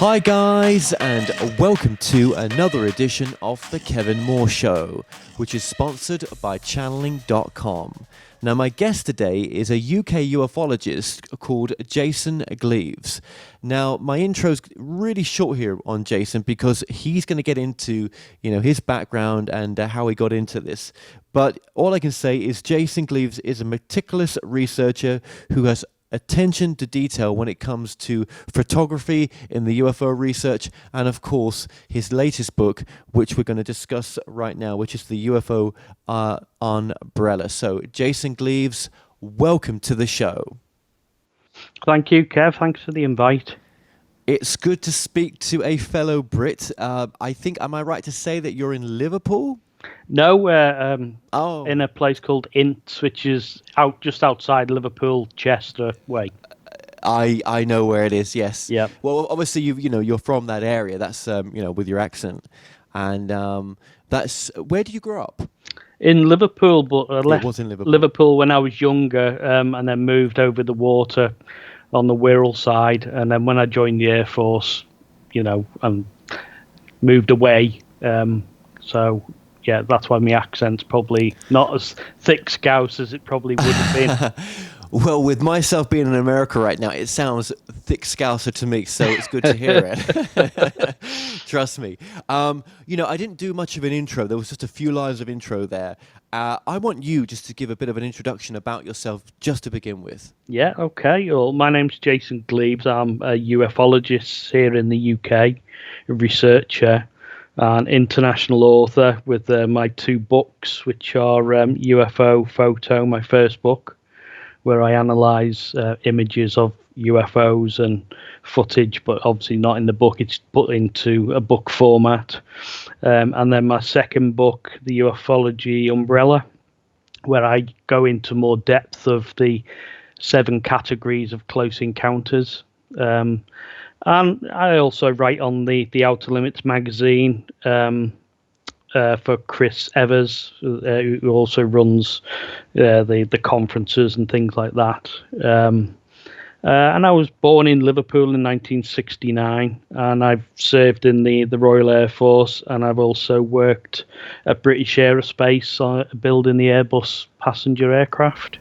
Hi guys, and welcome to another edition of The Kevin Moore Show, which is sponsored by channeling.com. Now my guest today is a UK ufologist called Jason Gleaves. Now my intro's really short here on Jason because he's going to get into, his background and how he got into this. But all I can say is Jason Gleaves is a meticulous researcher who has attention to detail when it comes to photography in the UFO research, and of course his latest book, which we're going to discuss right now, which is the UFO Umbrella. So Jason Gleaves, welcome to the show. Thank you, Kev. Thanks for the invite. It's good to speak to a fellow Brit. I think, am I right to say that you're in Liverpool? No, we're in a place called Ince, which is just outside Liverpool, Chester way. I know where it is. Yes. Yeah. Well, obviously you're from that area. That's with your accent, and that's where do you grow up? In Liverpool, but I left It was in Liverpool when I was younger, and then moved over the water on the Wirral side, and then when I joined the Air Force, and moved away. So. Yeah, that's why my accent's probably not as thick Scouse as it probably would have been. Well, with myself being in America right now, it sounds thick Scouser to me, so it's good to hear it. Trust me. I didn't do much of an intro. There was just a few lines of intro there. I want you just to give a bit of an introduction about yourself, just to begin with. Yeah, okay. Well, my name's Jason Gleaves. I'm a ufologist here in the UK, a researcher, an international author with my two books, which are UFO Photo, my first book, where I analyse images of UFOs and footage, but obviously not in the book. It's put into a book format. And then my second book, the Ufology Umbrella, where I go into more depth of the 7 categories of close encounters. And I also write on the Outer Limits magazine for Chris Evers, who also runs the conferences and things like that. And I was born in Liverpool in 1969, and I've served in the Royal Air Force, and I've also worked at British Aerospace building the Airbus passenger aircraft.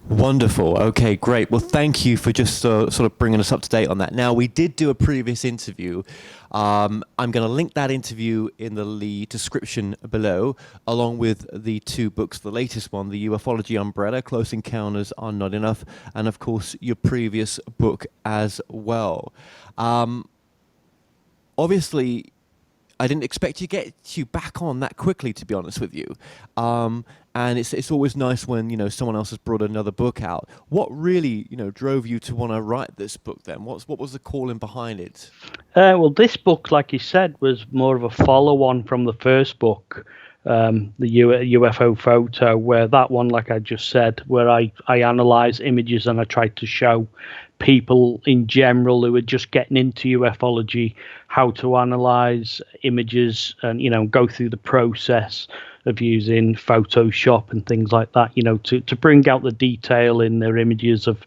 Wonderful. Okay, great. Well, thank you for just sort of bringing us up to date on that. Now, we did do a previous interview. I'm going to link that interview in the description below, along with the 2 books. The latest one, the Ufology Umbrella, Close Encounters Are Not Enough, and of course, your previous book as well. Obviously, I didn't expect to get you back on that quickly, to be honest with you. And it's always nice when someone else has brought another book out. What really drove you to want to write this book then? What was the calling behind it? Well, this book, like you said, was more of a follow-on from the first book, the UFO Photo, where that one, like I just said, where I analyse images and I tried to show people in general who are just getting into ufology how to analyze images and go through the process of using Photoshop and things like that, to bring out the detail in their images of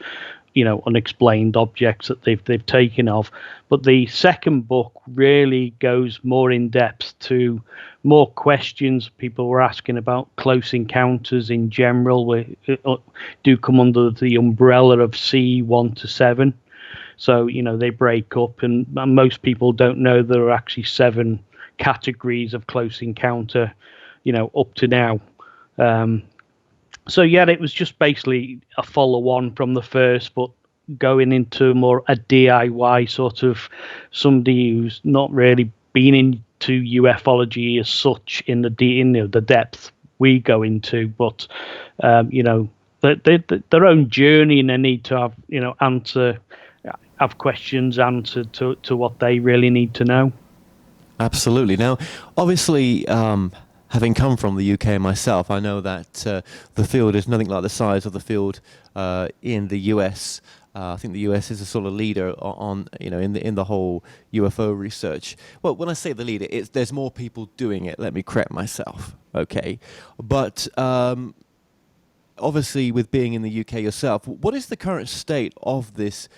unexplained objects that they've taken of. But the second book really goes more in depth to more questions people were asking about close encounters in general, do come under the umbrella of C1 to 7. So, they break up, and most people don't know there are actually 7 categories of close encounter, up to now. So, yeah, it was just basically a follow-on from the first, but going into more a DIY sort of somebody who's not really been into ufology as such in the depth we go into, but their own journey, and they need to have have questions answered to what they really need to know. Absolutely. Now, obviously, having come from the UK myself, I know that the field is nothing like the size of the field in the US. I think the US is a sort of leader on in the whole UFO research. Well, when I say the leader, there's more people doing it. Let me correct myself. Okay, but obviously, with being in the UK yourself, what is the current state of this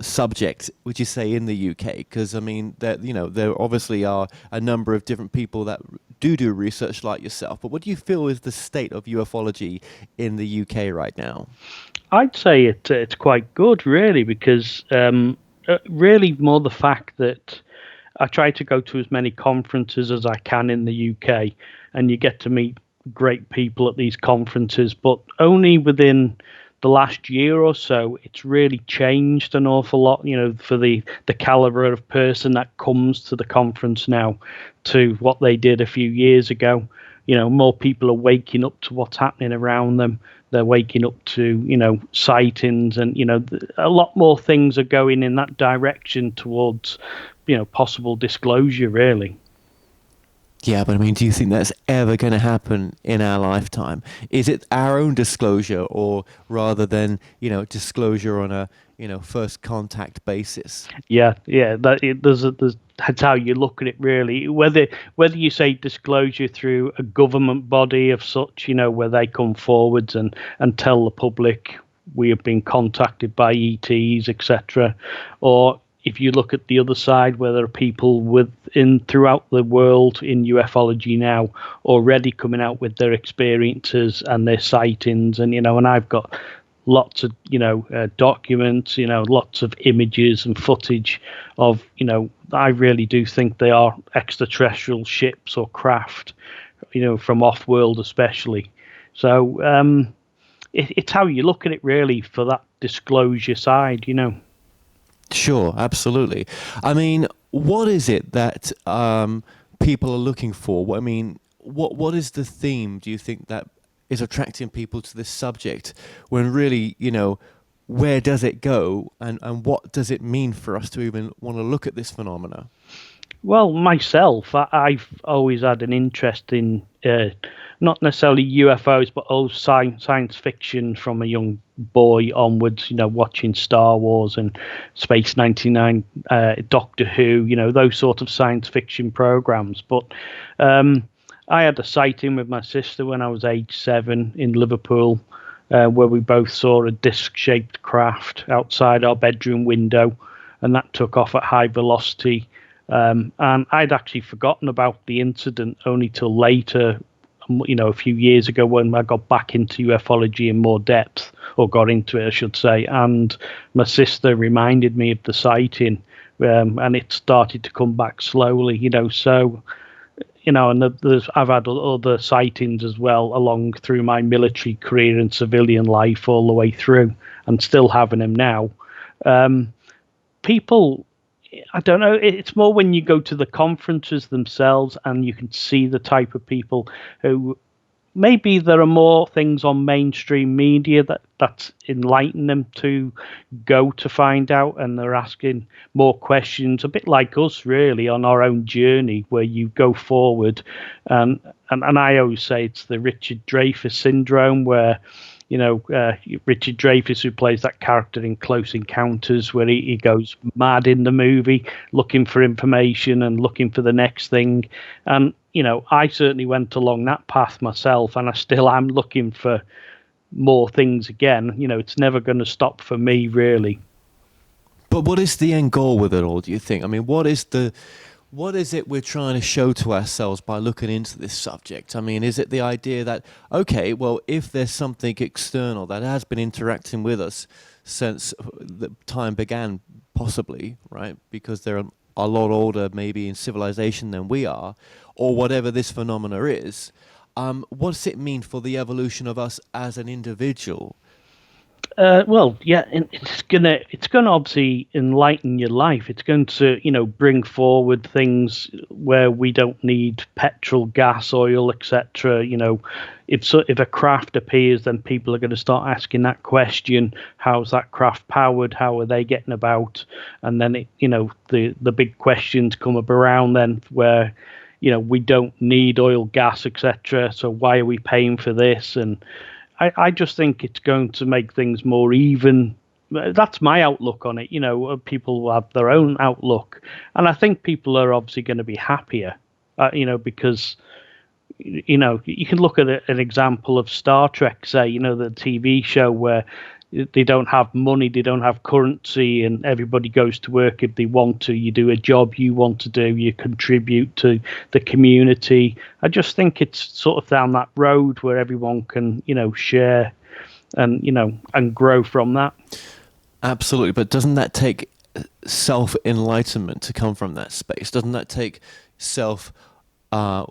subject would you say in the UK? Because I mean, there obviously are a number of different people that do research like yourself. But what do you feel is the state of ufology in the UK right now? I'd say it's quite good, really, because really more the fact that I try to go to as many conferences as I can in the UK, and you get to meet great people at these conferences, but only within the last year or so, it's really changed an awful lot, for the caliber of person that comes to the conference now to what they did a few years ago. More people are waking up to what's happening around them. They're waking up to, sightings, and, a lot more things are going in that direction towards, possible disclosure, really. Yeah, but I mean, do you think that's ever going to happen in our lifetime? Is it our own disclosure, or rather than, disclosure on a, first contact basis? Yeah. That's how you look at it, really. Whether you say disclosure through a government body of such, where they come forwards and tell the public we have been contacted by ETs, etc., or if you look at the other side, where there are people throughout the world in ufology now already coming out with their experiences and their sightings, and and I've got lots of documents, lots of images and footage of I really do think they are extraterrestrial ships or craft, from off-world especially. So it's how you look at it, really, for that disclosure side. Sure, absolutely. I mean, what is it that people are looking for? I mean, what is the theme, do you think, that is attracting people to this subject, when really, where does it go, and what does it mean for us to even want to look at this phenomena? Well, myself, I've always had an interest in not necessarily UFOs, but also science fiction from a young boy onwards. Watching Star Wars and Space 99, Doctor Who, those sort of science fiction programs. But I had a sighting with my sister when I was age 7 in Liverpool, where we both saw a disc-shaped craft outside our bedroom window, and that took off at high velocity. And I'd actually forgotten about the incident only till later, a few years ago, when I got back into ufology in more depth, or got into it, I should say. And my sister reminded me of the sighting, and it started to come back slowly, so, and I've had other sightings as well along through my military career and civilian life all the way through, and still having them now. People, I don't know. It's more when you go to the conferences themselves and you can see the type of people who maybe there are more things on mainstream media that's enlightened them to go to find out, and they're asking more questions, a bit like us, really, on our own journey, where you go forward. And I always say it's the Richard Dreyfuss syndrome, where Richard Dreyfuss, who plays that character in Close Encounters, where he goes mad in the movie looking for information and looking for the next thing. And, I certainly went along that path myself, and I still am looking for more things again. It's never going to stop for me, really. But what is the end goal with it all, do you think? I mean, what is it we're trying to show to ourselves by looking into this subject? I mean, is it the idea that, okay, well, if there's something external that has been interacting with us since the time began, possibly, right, because they're a lot older maybe in civilization than we are, or whatever this phenomena is, what does it mean for the evolution of us as an individual? Well, yeah, it's gonna obviously enlighten your life. It's going to, bring forward things where we don't need petrol, gas, oil, etc. If a craft appears, then people are going to start asking that question: how's that craft powered? How are they getting about? And then the big questions come up around then, where we don't need oil, gas, etc. So why are we paying for this? And I just think it's going to make things more even. That's my outlook on it. People will have their own outlook, and I think people are obviously going to be happier, because you can look at an example of Star Trek, say, the TV show, where they don't have money, they don't have currency, and everybody goes to work if they want to. You do a job you want to do, you contribute to the community. I just think it's sort of down that road where everyone can, share and, and grow from that. Absolutely, but doesn't that take self-enlightenment to come from that space? Doesn't that take self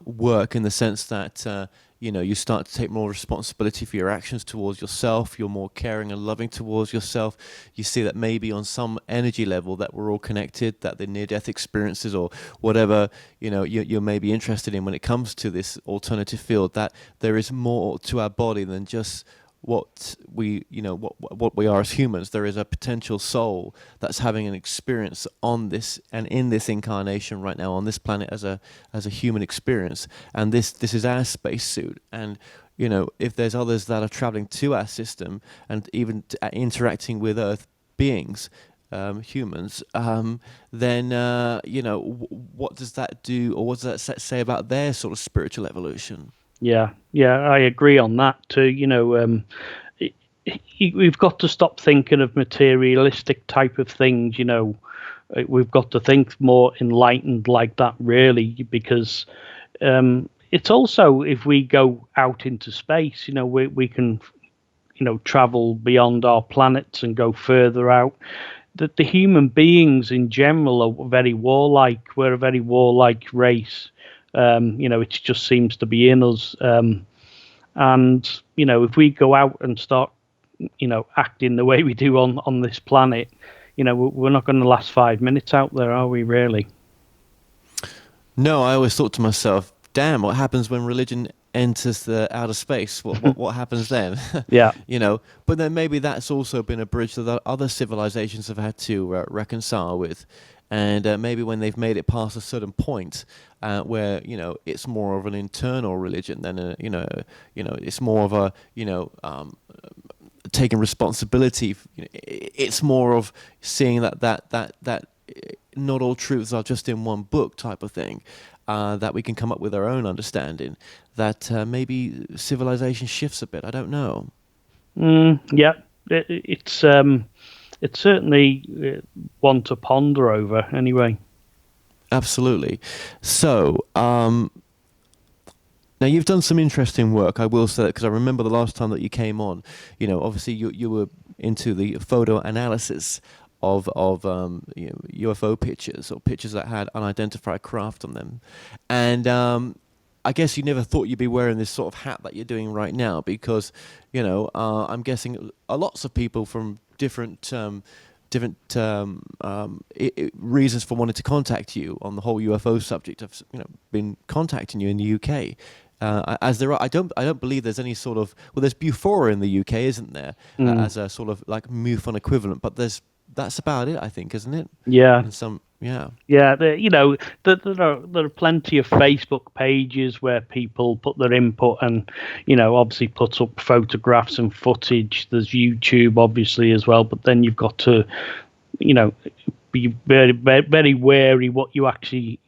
work in the sense that you start to take more responsibility for your actions towards yourself. You're more caring and loving towards yourself. You see that maybe on some energy level that we're all connected, that the near-death experiences or whatever you may be interested in when it comes to this alternative field, that there is more to our body than just what we are as humans. There is a potential soul that's having an experience on this and in this incarnation right now on this planet as a human experience, and this is our spacesuit. And if there's others that are traveling to our system and even interacting with Earth beings, humans, then what does that do, or what does that say about their sort of spiritual evolution? Yeah, I agree on that too. We've got to stop thinking of materialistic type of things. We've got to think more enlightened like that, really, because it's also, if we go out into space, we can, travel beyond our planets and go further out. That the human beings in general are very warlike. We're a very warlike race. It just seems to be in us. And if we go out and start, acting the way we do on this planet, we're not going to last 5 minutes out there, are we, really? No, I always thought to myself, damn, what happens when religion enters the outer space? What happens then? Yeah. But then maybe that's also been a bridge that other civilizations have had to reconcile with. And maybe when they've made it past a certain point, where it's more of an internal religion than it's more of a taking responsibility. It's more of seeing that not all truths are just in one book type of thing. That we can come up with our own understanding. That maybe civilization shifts a bit. I don't know. Yeah, it's certainly one to ponder over, anyway. Absolutely. So, now you've done some interesting work, I will say that, because I remember the last time that you came on, obviously you were into the photo analysis of UFO pictures, or pictures that had unidentified craft on them. And I guess you never thought you'd be wearing this sort of hat that you're doing right now, because I'm guessing lots of people from different reasons for wanting to contact you on the whole UFO subject have been contacting you in the UK. As there are, I don't believe there's any sort of, well, there's Bufora in the UK, isn't there, as a sort of like MUFON equivalent, but that's about it, I think, isn't it? Yeah. And Yeah, there are plenty of Facebook pages where people put their input and, obviously put up photographs and footage. There's YouTube, obviously, as well, but then you've got to, be very, very wary what you actually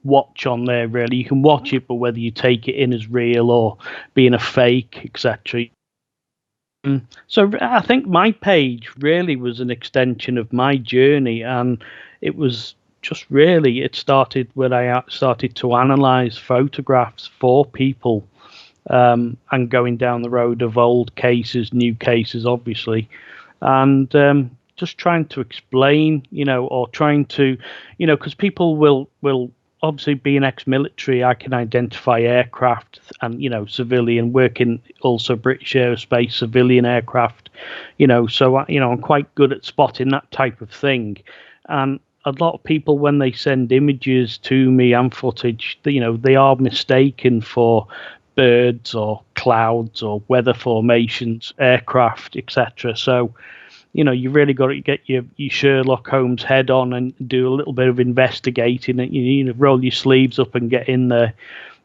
watch on there, really. You can watch it, but whether you take it in as real or being a fake, etc. So I think my page really was an extension of my journey, and it was just really, it started when I started to analyze photographs for people, and going down the road of old cases, new cases, obviously, and just trying to explain, or trying to, because people will obviously, being ex-military, I can identify aircraft and, civilian, working also British aerospace, civilian aircraft, so, I'm quite good at spotting that type of thing. And a lot of people, when they send images to me and footage, they are mistaken for birds or clouds or weather formations, aircraft, etc. So, you really got to get your Sherlock Holmes head on and do a little bit of investigating, and you need to roll your sleeves up and get in there,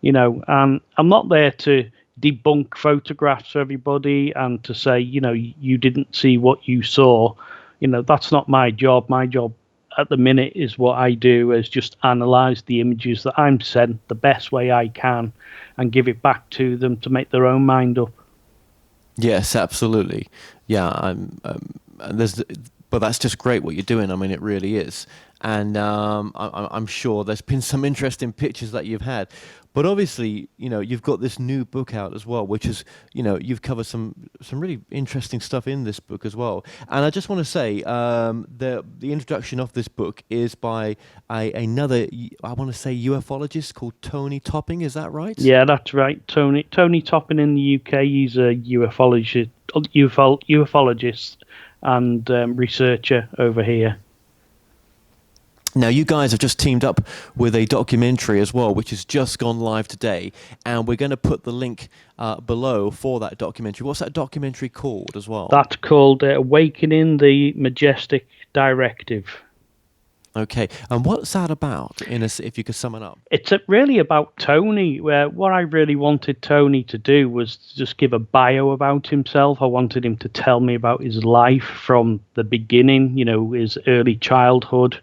and I'm not there to debunk photographs for everybody and to say, you didn't see what you saw. That's not my job. My job at the minute is what I do is just analyze the images that I'm sent the best way I can and give it back to them to make their own mind up. Yes, absolutely. Yeah, and but that's just great what you're doing. I mean, it really is. And I'm sure there's been some interesting pictures that you've had. But obviously, you've got this new book out as well, which is, you've covered some really interesting stuff in this book as well. And I just want to say, the introduction of this book is by another, I want to say, ufologist called Tony Topping. Is that right? Yeah, that's right. Tony Toppin in the UK. He's a ufologist and researcher over here. Now, you guys have just teamed up with a documentary as well, which has just gone live today, and we're going to put the link below for that documentary. What's that documentary called as well? That's called Awakening the Majestic Directive. Okay, and what's that about, if you could sum it up? It's really about Tony. Where what I really wanted Tony to do was to just give a bio about himself. I wanted him to tell me about his life from the beginning, his early childhood,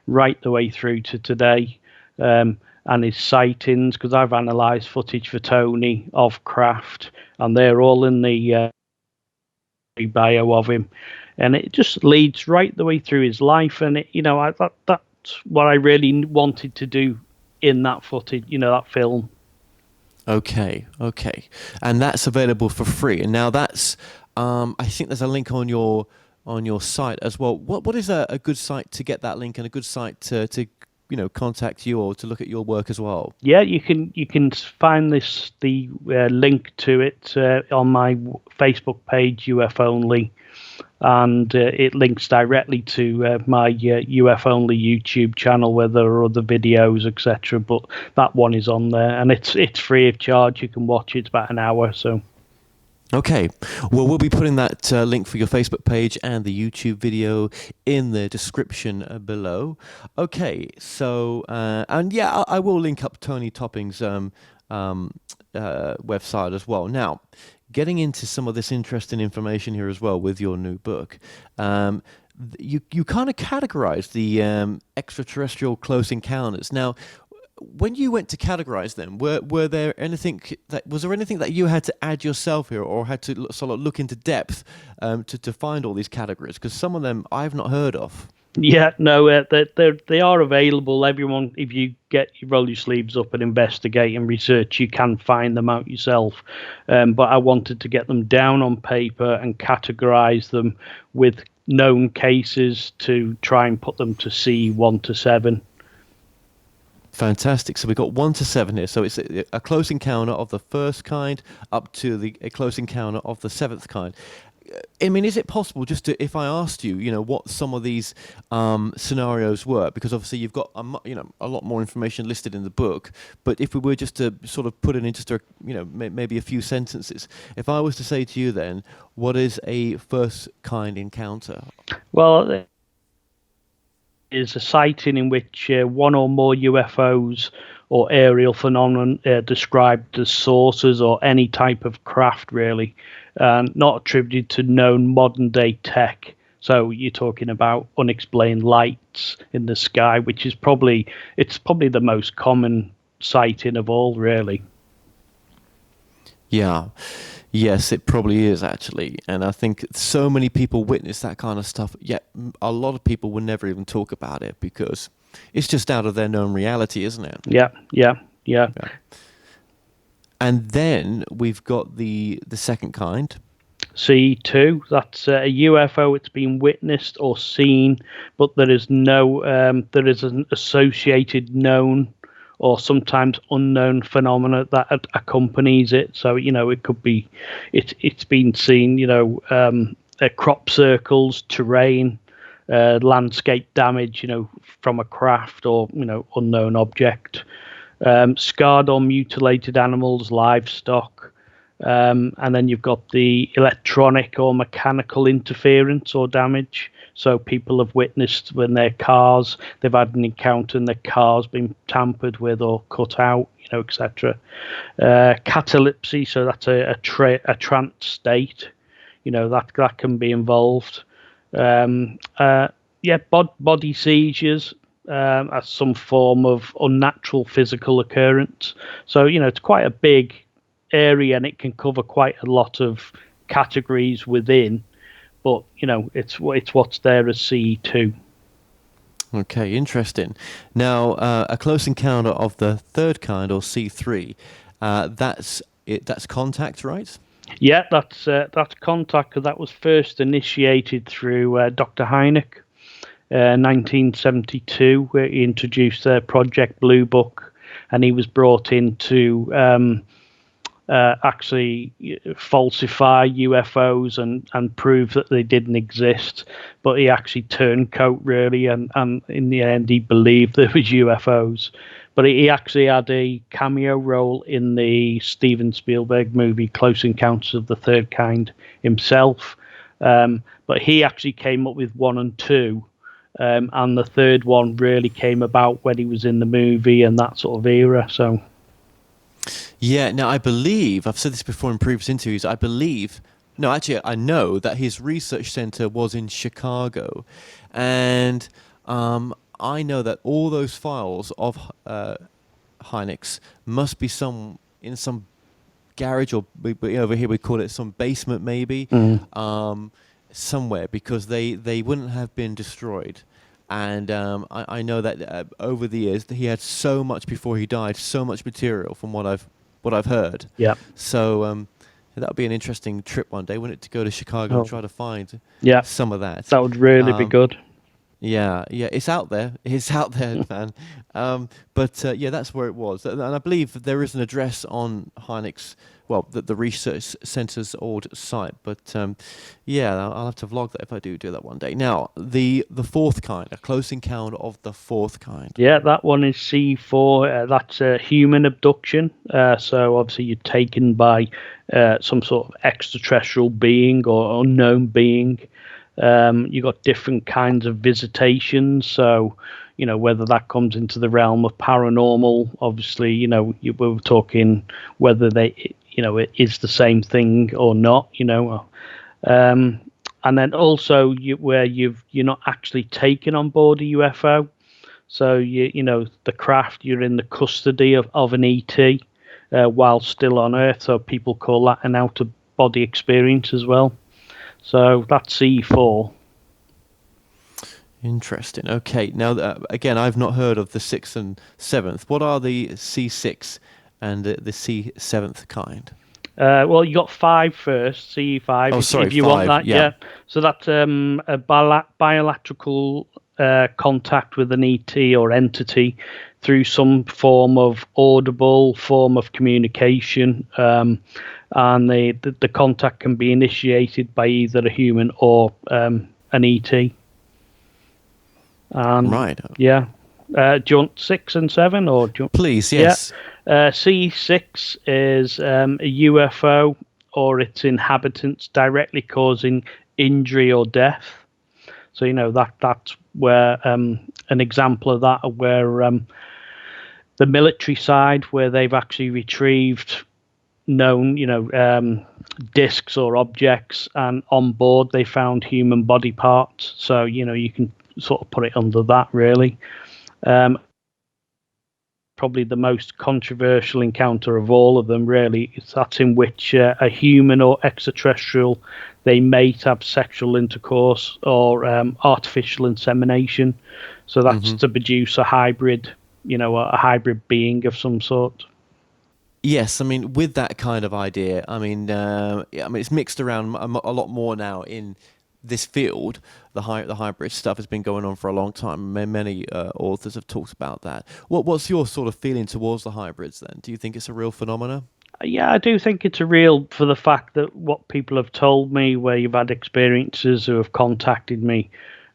right the way through to today, and his sightings, because I've analysed footage for Tony of craft, and they're all in the bio of him, and it just leads right the way through his life. And that's what I really wanted to do in that footage, that film. Okay, and that's available for free. And now that's, I think there's a link on your site as well. What is a good site to get that link, and a good site to contact you or to look at your work as well? Yeah, you can find the link to it on my Facebook page, UF Only, and it links directly to my UF Only YouTube channel, where there are other videos, etc. But that one is on there, and it's free of charge. You can watch it. It's about an hour, so. Okay, well, we'll be putting that link for your Facebook page and the YouTube video in the description below. Okay, so, and yeah, I will link up Tony Topping's website as well. Now, getting into some of this interesting information here as well with your new book, you kind of categorize the extraterrestrial close encounters. Now, when you went to categorize them, was there anything that you had to add yourself here, or had to sort of look into depth to find all these categories? Because some of them I've not heard of. Yeah, no, they are available. Everyone, if you roll your sleeves up and investigate and research, you can find them out yourself. But I wanted to get them down on paper and categorize them with known cases to try and put them to C1 to 7. Fantastic. So we've got 1 to 7 here. So it's a close encounter of the first kind up to a close encounter of the 7th kind. I mean, is it possible just to, if I asked you, what some of these scenarios were, because obviously you've got a lot more information listed in the book, but if we were just to sort of put it into maybe a few sentences, if I was to say to you then, what is a first kind encounter? Well, is a sighting in which one or more UFOs or aerial phenomenon described as saucers or any type of craft, really, not attributed to known modern day tech. So you're talking about unexplained lights in the sky, which is probably the most common sighting of all, really. Yeah. Yes, it probably is, actually. And I think so many people witness that kind of stuff, yet a lot of people will never even talk about it because it's just out of their known reality, isn't it? Yeah. And then we've got the second kind. C2, that's a UFO. It's been witnessed or seen, but there is an associated known or sometimes unknown phenomena that accompanies it. So it could be it's been seen, crop circles, terrain, landscape damage, from a craft or unknown object, scarred or mutilated animals, livestock. And then you've got the electronic or mechanical interference or damage. So people have witnessed when they've had an encounter and their car's been tampered with or cut out, etc. Catalepsy, so that's a trance state, that can be involved. Body seizures, as some form of unnatural physical occurrence. So it's quite a big area, and it can cover quite a lot of categories within, but it's what's there as CE2. Okay, interesting. Now, a close encounter of the third kind, or C3, that's it. That's contact, right? Yeah, that's contact. 'Cause that was first initiated through Dr. Hynek, 1972, where he introduced Project Blue Book, and he was brought in to actually falsify UFOs and prove that they didn't exist. But he actually turncoat, really, and in the end he believed there was UFOs. But he actually had a cameo role in the Steven Spielberg movie Close Encounters of the Third Kind himself. But he actually came up with 1 and 2. And the third one really came about when he was in the movie and that sort of era. So, Yeah. Now, I believe I've said this before in previous interviews. No, actually, I know that his research center was in Chicago, and I know that all those files of Hynek's must be in some garage, or over here we call it some basement, maybe. Somewhere, because they wouldn't have been destroyed. And I know that over the years he had so much before he died, so much material from what I've heard. yeah. So that would be an interesting trip one day, wouldn't it, to go to Chicago and try to find some of that. That would really be good. Yeah, it's out there. It's out there, man. But that's where it was. And I believe there is an address on Hynek's, the research center's old site. But I'll have to vlog that if I do that one day. Now, the fourth kind, a close encounter of the fourth kind. Yeah, that one is C4. That's a human abduction. So obviously you're taken by some sort of extraterrestrial being or unknown being. You got different kinds of visitations, so whether that comes into the realm of paranormal. Obviously, we were talking whether they, it is the same thing or not. And then also where you're not actually taken on board a UFO, so the craft, you're in the custody of an ET while still on Earth. So people call that an out of body experience as well. So that's C4. Interesting. Okay. Now, again, I've not heard of the 6th and 7th. What are the C6 and the C7th kind? Well, you got 5 first, CE5. Oh, sorry, if you 5, want that, yeah. So that's a bilateral contact with an ET or entity through some form of audible form of communication. And the contact can be initiated by either a human or an ET. Right. Yeah. Do you want 6 and 7, or do you want... Please, yes. Yeah. C6 is a UFO or its inhabitants directly causing injury or death. So that's where an example of that, where the military side, where they've actually retrieved known, discs or objects, and on board they found human body parts. So you can sort of put it under that, really. Probably the most controversial encounter of all of them, really, is that in which a human or extraterrestrial, they mate, have sexual intercourse or artificial insemination. So that's to produce a hybrid, a hybrid being of some sort. Yes, I mean, with that kind of idea, it's mixed around a lot more now in this field. The hybrid stuff has been going on for a long time. Many authors have talked about that. What's your sort of feeling towards the hybrids then? Do you think it's a real phenomena? Yeah, I do think it's a real, for the fact that what people have told me, where you've had experiences who have contacted me,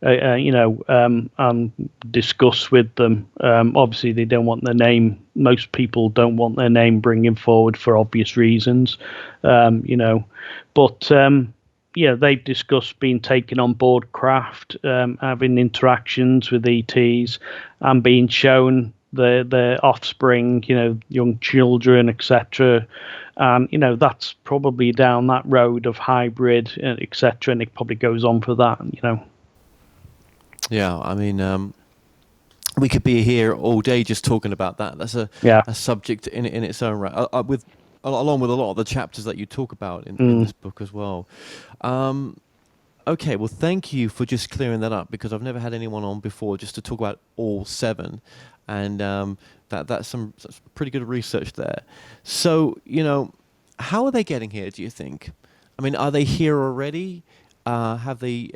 and discuss with them. Obviously, they don't want their name. Most people don't want their name bringing forward for obvious reasons, But they've discussed being taken on board craft, having interactions with ETs, and being shown their offspring, young children, etc. That's probably down that road of hybrid, etc. And it probably goes on for that, Yeah, I mean, we could be here all day just talking about that. That's a subject in its own right. along with a lot of the chapters that you talk about in this book as well. Okay, well, thank you for just clearing that up, because I've never had anyone on before just to talk about all 7, and that's pretty good research there. So, how are they getting here, do you think? I mean, are they here already? Have they?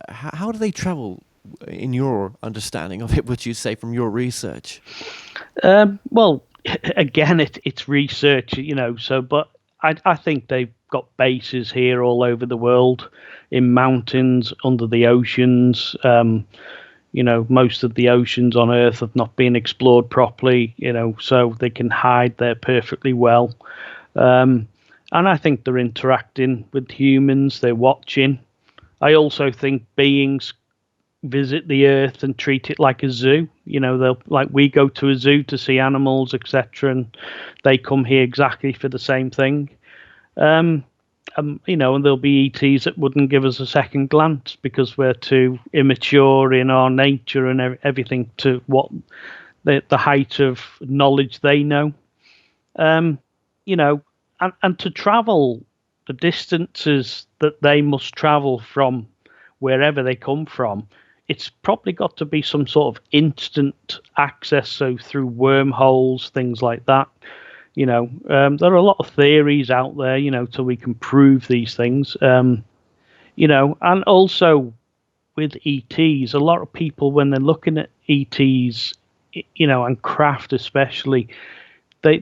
How do they travel, in your understanding of it, would you say, from your research? Well, again, it's research, but I think they've got bases here all over the world, in mountains, under the oceans. Most of the oceans on Earth have not been explored properly, so they can hide there perfectly well. And I think they're interacting with humans, they're watching. I also think beings visit the Earth and treat it like a zoo. They'll, like we go to a zoo to see animals, etc., and they come here exactly for the same thing. And there'll be ETs that wouldn't give us a second glance because we're too immature in our nature and everything to what the height of knowledge they know. And to travel the distances that they must travel from wherever they come from, it's probably got to be some sort of instant access, so through wormholes, things like that. There are a lot of theories out there, till we can prove these things. And also with ETs, a lot of people, when they're looking at ETs, and craft especially, they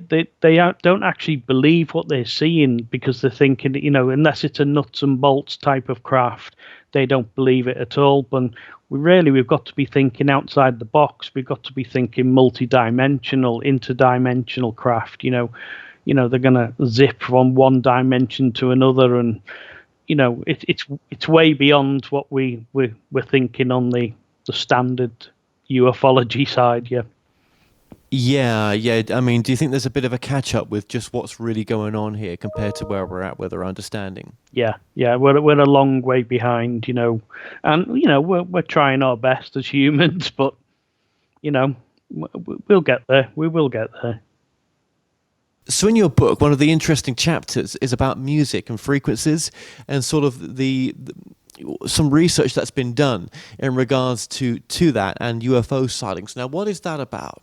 don't actually believe what they're seeing, because they're thinking, unless it's a nuts and bolts type of craft, they don't believe it at all. But we've got to be thinking outside the box. We've got to be thinking multi-dimensional, interdimensional craft. They're going to zip from one dimension to another, and it's way beyond what we're thinking on the standard ufology side. Yeah. I mean, do you think there's a bit of a catch-up with just what's really going on here compared to where we're at with our understanding? Yeah. We're a long way behind, and we're trying our best as humans, but we'll get there. We will get there. So in your book, one of the interesting chapters is about music and frequencies, and sort of some research that's been done in regards to that and UFO sightings. Now, what is that about?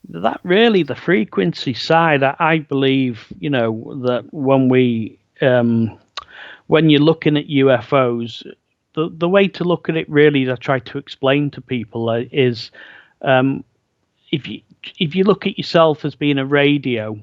That really, the frequency side, I believe, that when you're looking at UFOs, the way to look at it really, that I try to explain to people, is if you look at yourself as being a radio,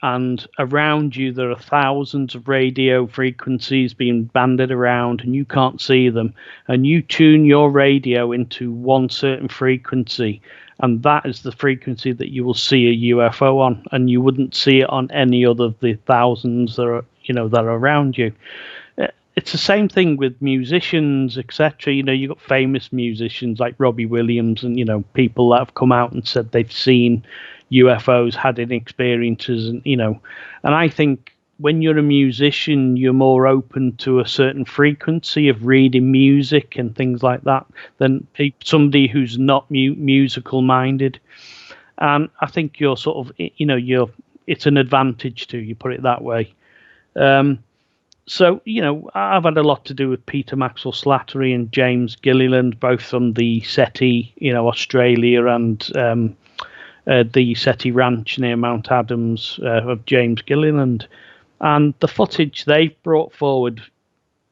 and around you there are thousands of radio frequencies being banded around, and you can't see them, and you tune your radio into one certain frequency, and that is the frequency that you will see a UFO on, and you wouldn't see it on any other of the thousands that are around you. It's the same thing with musicians, etc. You've got famous musicians like Robbie Williams, and people that have come out and said they've seen UFOs, had experiences, and I think when you're a musician, you're more open to a certain frequency of reading music and things like that than somebody who's not musical minded. And I think you're sort of, it's an advantage to you, put it that way. So, I've had a lot to do with Peter Maxwell Slattery and James Gilliland, both from the SETI, Australia, and the SETI Ranch near Mount Adams of James Gilliland. And the footage they've brought forward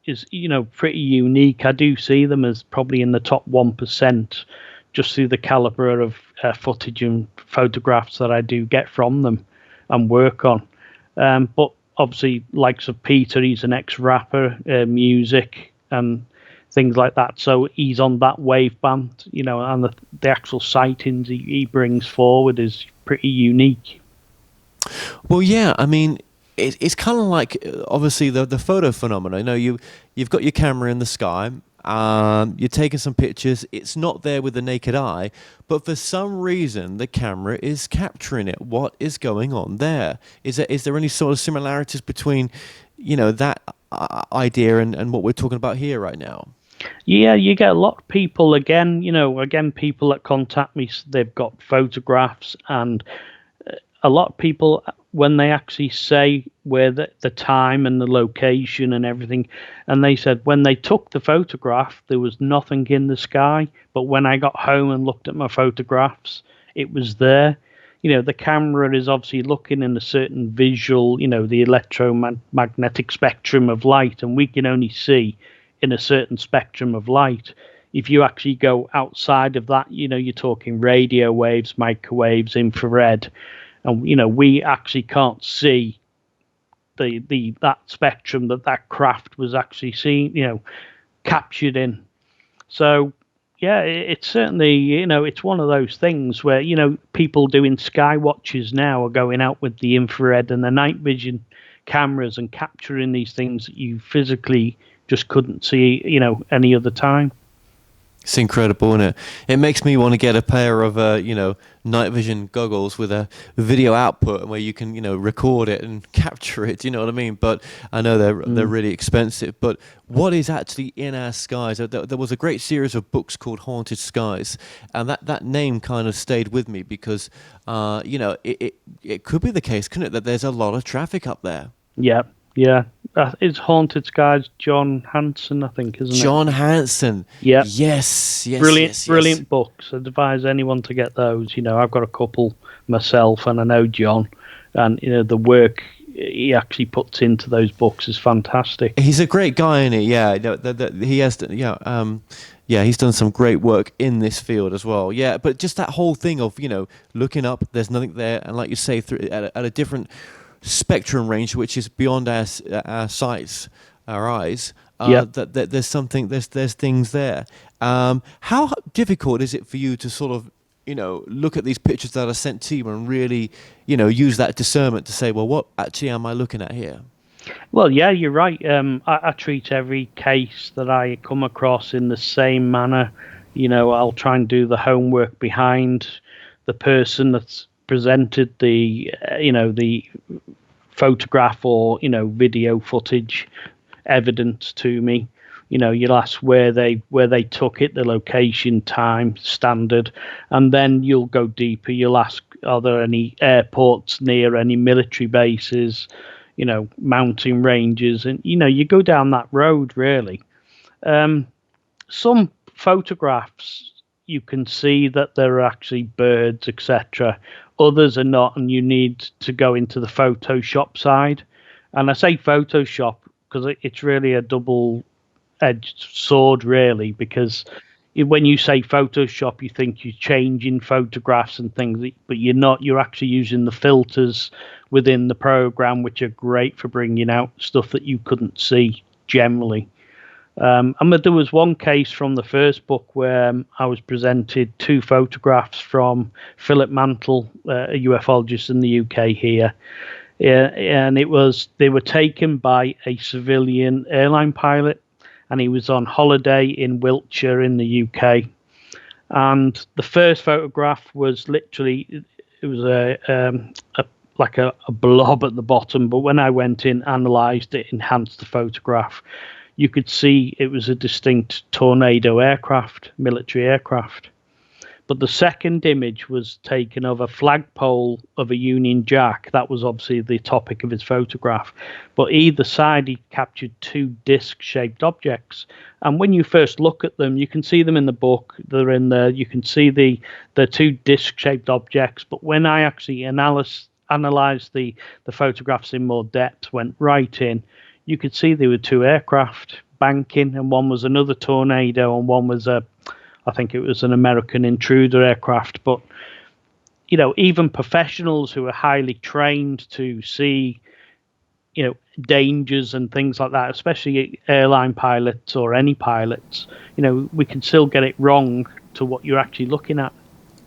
is, pretty unique. I do see them as probably in the top 1%, just through the caliber of footage and photographs that I do get from them and work on. But obviously, likes of Peter, he's an ex-rapper, music and things like that. So he's on that wave band, and the actual sightings he brings forward is pretty unique. Well, yeah, I mean, it's kind of like, obviously, the photo phenomena. You've got your camera in the sky, you're taking some pictures, it's not there with the naked eye, but for some reason the camera is capturing it. What is going on there? Is there any sort of similarities between, that idea and what we're talking about here right now? Yeah, you get a lot of people, again, people that contact me, they've got photographs, and a lot of people when they actually say where the time and the location and everything, and they said when they took the photograph, there was nothing in the sky, but when I got home and looked at my photographs, it was there. The camera is obviously looking in a certain visual, the electromagnetic spectrum of light, and we can only see in a certain spectrum of light. If you actually go outside of that, you're talking radio waves, microwaves, infrared, and we actually can't see that spectrum that craft was actually seen, captured in. So yeah, it's certainly, it's one of those things where, people doing sky watches now are going out with the infrared and the night vision cameras and capturing these things that you physically just couldn't see, any other time. It's incredible, isn't it? It makes me want to get a pair of, night vision goggles with a video output where you can, record it and capture it. Do you know what I mean? But I know they're really expensive. But what is actually in our skies? There was a great series of books called Haunted Skies, and that name kind of stayed with me because, it could be the case, couldn't it, that there's a lot of traffic up there? Yeah. It's Haunted Skies, John Hanson, I think, isn't it? John Hanson. Yeah. Yes. Brilliant books. I advise anyone to get those. I've got a couple myself, and I know John, and the work he actually puts into those books is fantastic. He's a great guy, isn't he? Yeah, he has. He's done some great work in this field as well. Yeah, but just that whole thing of looking up, there's nothing there, and like you say, at a different spectrum range, which is beyond our sights, our eyes. That there's something, there's things there. How difficult is it for you to sort of look at these pictures that are sent to you and really use that discernment to say, well, what actually am I looking at here? Well, yeah, you're right. I treat every case that I come across in the same manner. I'll try and do the homework behind the person that's presented the photograph or video footage evidence to me. You'll ask where they took it, the location, time, standard, and then you'll go deeper. You'll ask, are there any airports near any military bases, mountain ranges, and you go down that road really. Some photographs you can see that there are actually birds, etc. Others are not, and you need to go into the Photoshop side. And I say Photoshop because it's really a double-edged sword, really, because when you say Photoshop, you think you're changing photographs and things, but you're not. You're actually using the filters within the program, which are great for bringing out stuff that you couldn't see generally. And there was one case from the first book where I was presented 2 photographs from Philip Mantle, a ufologist in the UK here. And they were taken by a civilian airline pilot, and he was on holiday in Wiltshire in the UK. And the first photograph was literally, it was like a blob at the bottom, but when I went in, analysed it, enhanced the photograph, you could see it was a distinct Tornado aircraft, military aircraft. But the second image was taken of a flagpole of a Union Jack. That was obviously the topic of his photograph. But either side, he captured 2 disc-shaped objects. And when you first look at them, you can see them in the book. They're in there. You can see the 2 disc-shaped objects. But when I actually analysed the photographs in more depth, went right in, you could see there were 2 aircraft banking, and one was another Tornado, and one was I think it was an American Intruder aircraft. But even professionals who are highly trained to see dangers and things like that, especially airline pilots or any pilots, we can still get it wrong to what you're actually looking at.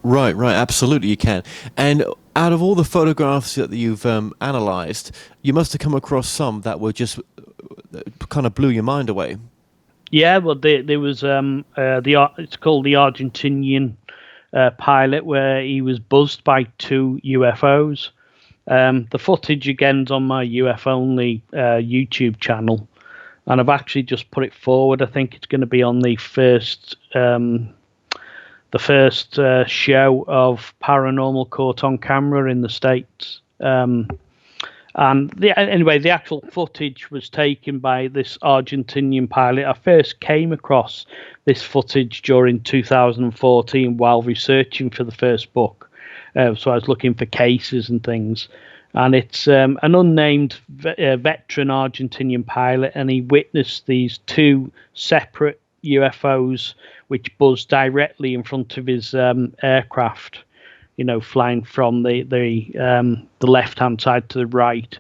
Right, absolutely you can. And out of all the photographs that you've analysed, you must have come across some that were just kind of blew your mind away. Yeah, well, there was it's called the Argentinian pilot, where he was buzzed by 2 UFOs. The footage again's on my UFO only YouTube channel, and I've actually just put it forward. I think it's going to be on the first show of paranormal caught on camera in the States. And anyway, the actual footage was taken by this Argentinian pilot. I first came across this footage during 2014 while researching for the first book. So I was looking for cases and things. And it's an unnamed veteran Argentinian pilot, and he witnessed these two separate UFOs which buzzed directly in front of his aircraft, flying from the left-hand side to the right.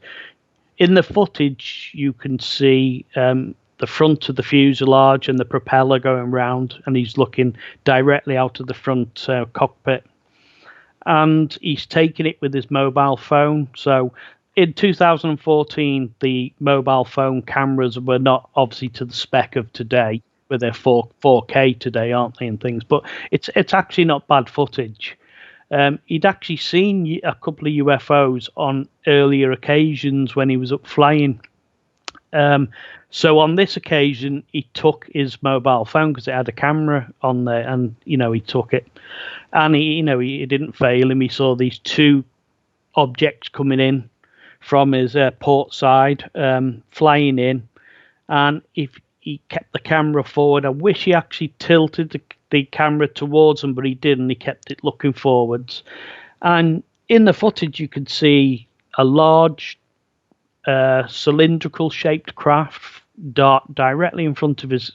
In the footage, you can see the front of the fuselage and the propeller going round, and he's looking directly out of the front cockpit. And he's taking it with his mobile phone. So in 2014, the mobile phone cameras were not obviously to the spec of today, where they're 4K today, aren't they, and things. But it's actually not bad footage. He'd actually seen a couple of UFOs on earlier occasions when he was up flying. So on this occasion, he took his mobile phone because it had a camera on there, and he took it, and he didn't fail him. He saw these two objects coming in from his port side, flying in, and if he kept the camera forward, I wish he actually tilted the camera towards them, but he didn't. He kept it looking forwards, and in the footage you could see a large cylindrical shaped craft dart directly in front of his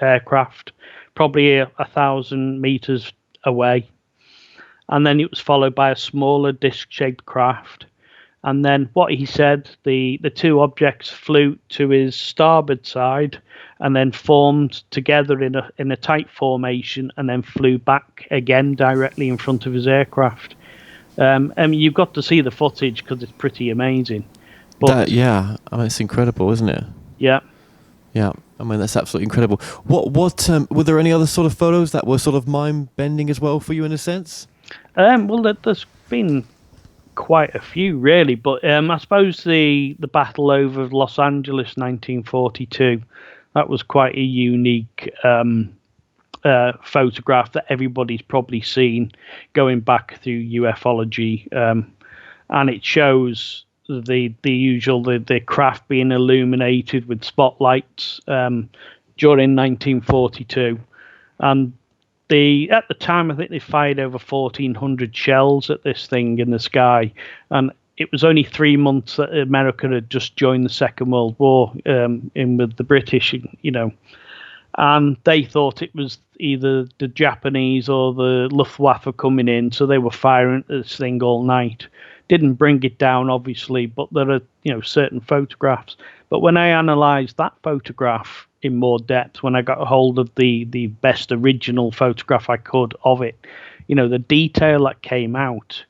aircraft, probably 1,000 meters away, and then it was followed by a smaller disc shaped craft, and then what he said, the two objects flew to his starboard side and then formed together in a tight formation and then flew back again directly in front of his aircraft. You've got to see the footage because it's pretty amazing. But, it's incredible, isn't it? Yeah. Yeah, I mean, that's absolutely incredible. What were there any other sort of photos that were sort of mind-bending as well for you in a sense? Well, there's been quite a few, really, but I suppose the battle over Los Angeles 1942, that was quite a unique photograph that everybody's probably seen going back through ufology, and it shows the usual the craft being illuminated with spotlights during 1942, and at the time I think they fired over 1,400 shells at this thing in the sky, and it was only 3 months that America had just joined the Second World War in with the British, and they thought it was either the Japanese or the Luftwaffe coming in, so they were firing at this thing all night. Didn't bring it down, obviously, but there are certain photographs. But when I analysed that photograph in more depth, when I got a hold of the best original photograph I could of it, the detail that came out,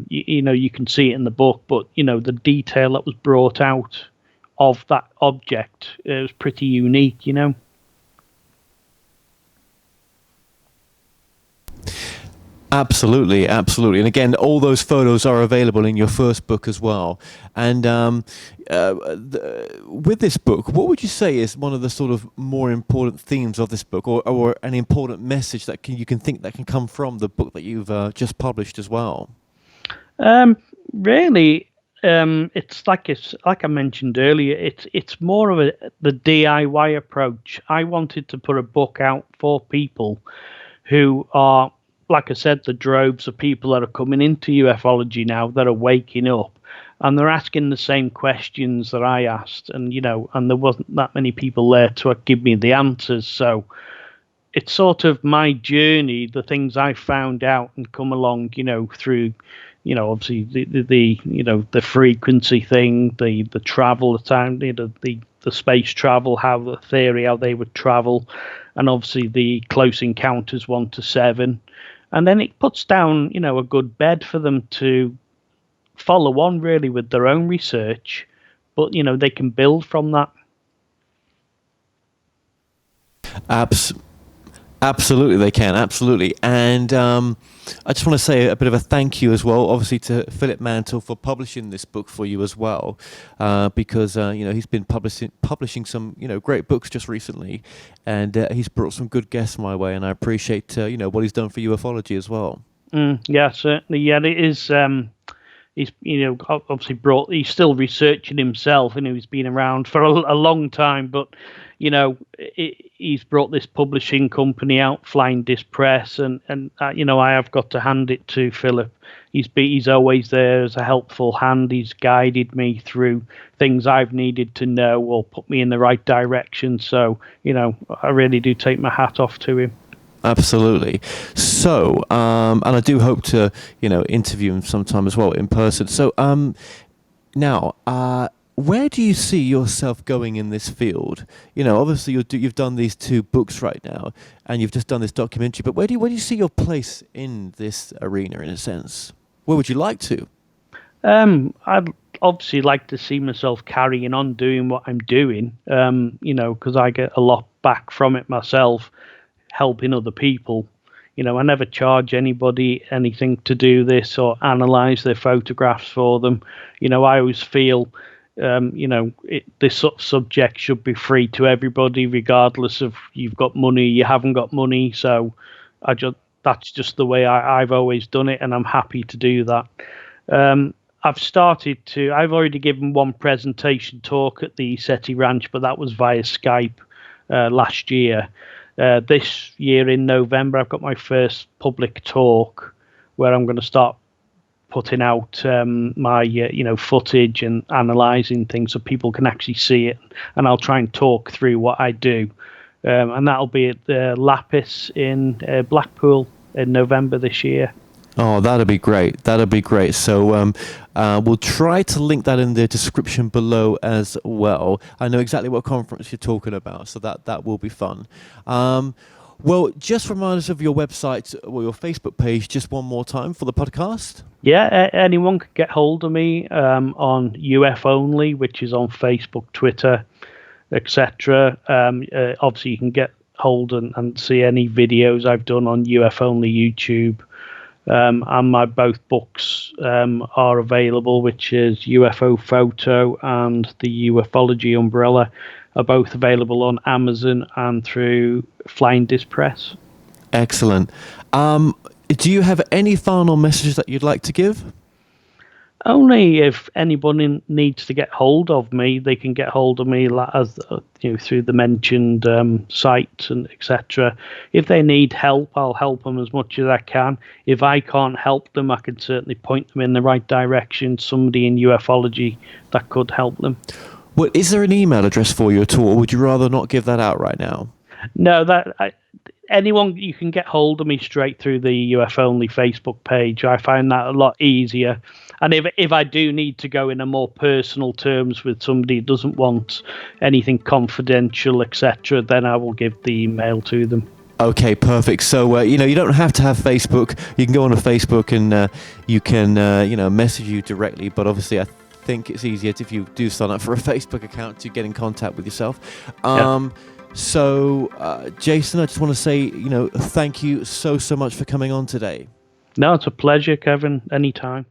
you can see it in the book, but the detail that was brought out of that object, it was pretty unique, Absolutely, absolutely. And again, all those photos are available in your first book as well. And with this book, what would you say is one of the sort of more important themes of this book, or an important message that you can think that can come from the book that you've just published as well? Really, it's like I mentioned earlier. It's more of the DIY approach. I wanted to put a book out for people who are, like I said, the droves of people that are coming into ufology now that are waking up, and they're asking the same questions that I asked, and and there wasn't that many people there to give me the answers. So it's sort of my journey, the things I found out and come along, through, obviously the frequency thing, the travel, the time, the space travel, how they would travel, and obviously the Close Encounters 1 to 7. And then it puts down, a good bed for them to follow on really with their own research, but, they can build from that. Absolutely, they can. Absolutely. And I just want to say a bit of a thank you as well, obviously, to Philip Mantle for publishing this book for you as well, because he's been publishing some great books just recently, and he's brought some good guests my way, and I appreciate what he's done for ufology as well. Yeah, certainly. Yeah, it is. he's obviously he's still researching himself. He's been around for a long time, but he's brought this publishing company out, Flying Disc Press, and I have got to hand it to Philip. He's always there as a helpful hand. He's guided me through things I've needed to know or put me in the right direction. So I really do take my hat off to him. Absolutely. So, and I do hope to, interview him sometime as well in person. So, now, where do you see yourself going in this field? Obviously you've done these 2 books right now, and you've just done this documentary. But where do you see your place in this arena, in a sense? Where would you like to? I'd obviously like to see myself carrying on doing what I'm doing. Because I get a lot back from it myself, helping other people. I never charge anybody anything to do this or analyze their photographs for them. I always feel this sort of subject should be free to everybody, regardless of you've got money, you haven't got money. So that's just the way I've always done it, and I'm happy to do that. I've already given one presentation talk at the SETI Ranch, but that was via Skype last year. This year in November, I've got my first public talk where I'm going to start putting out my footage and analysing things so people can actually see it, and I'll try and talk through what I do, and that'll be at the Lapis in Blackpool in November this year. Oh, that'd be great. So we'll try to link that in the description below as well. I know exactly what conference you're talking about, so that will be fun. Well, just remind us of your website or your Facebook page just one more time for the podcast. Yeah, anyone can get hold of me on UF Only, which is on Facebook, Twitter, etc. Obviously, you can get hold and see any videos I've done on UF Only YouTube. And my both books are available, which is UFO Photo and the Ufology Umbrella, are both available on Amazon and through Flying Disc Press. Excellent. Do you have any final messages that you'd like to give? Only if anybody needs to get hold of me, they can get hold of me as through the mentioned site and etc. If they need help, I'll help them as much as I can. If I can't help them, I can certainly point them in the right direction. Somebody in ufology that could help them. Well, is there an email address for you at all, or would you rather not give that out right now? No, anyone, you can get hold of me straight through the UF Only Facebook page. I find that a lot easier. And if I do need to go in a more personal terms with somebody who doesn't want anything confidential, etc., then I will give the email to them. Okay, perfect. So, you don't have to have Facebook. You can go on to Facebook and you can, message you directly. But obviously, I think it's easier if you do sign up for a Facebook account to get in contact with yourself. So, Jason, I just want to say, thank you so much for coming on today. No, it's a pleasure, Kevin. Anytime.